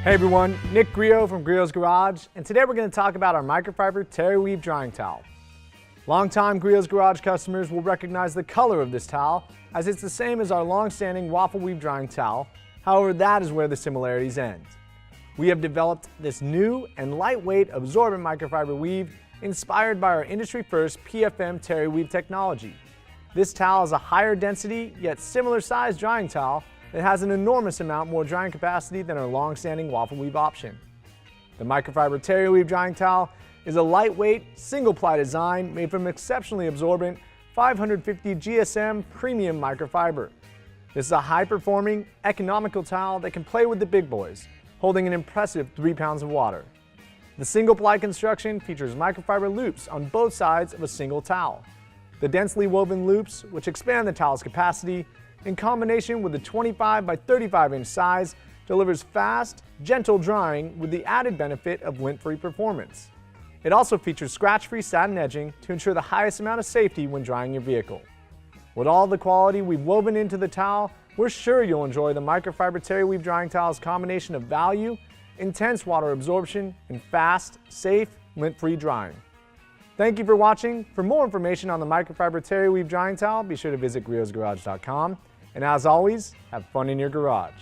Hey everyone, Nick Griot from Griot's Garage, and today we're going to talk about our microfiber terry weave drying towel. Longtime Griot's Garage customers will recognize the color of this towel, as it's the same as our long-standing waffle weave drying towel. However, that is where the similarities end. We have developed this new and lightweight absorbent microfiber weave inspired by our industry-first PFM terry weave technology. This towel is a higher density yet similar size drying towel that has an enormous amount more drying capacity than our long-standing waffle weave option. The microfiber terry weave drying towel is a lightweight, single-ply design made from exceptionally absorbent 550 GSM premium microfiber. This is a high-performing, economical towel that can play with the big boys, holding an impressive 3 pounds of water. The single-ply construction features microfiber loops on both sides of a single towel. The densely woven loops, which expand the towel's capacity, in combination with the 25 by 35 inch size, delivers fast, gentle drying with the added benefit of lint-free performance. It also features scratch-free satin edging to ensure the highest amount of safety when drying your vehicle. With all the quality we've woven into the towel, we're sure you'll enjoy the microfiber terry weave drying towel's combination of value, intense water absorption, and fast, safe, lint-free drying. Thank you for watching. For more information on the microfiber terry weave drying towel, be sure to visit griotsgarage.com. And as always, have fun in your garage.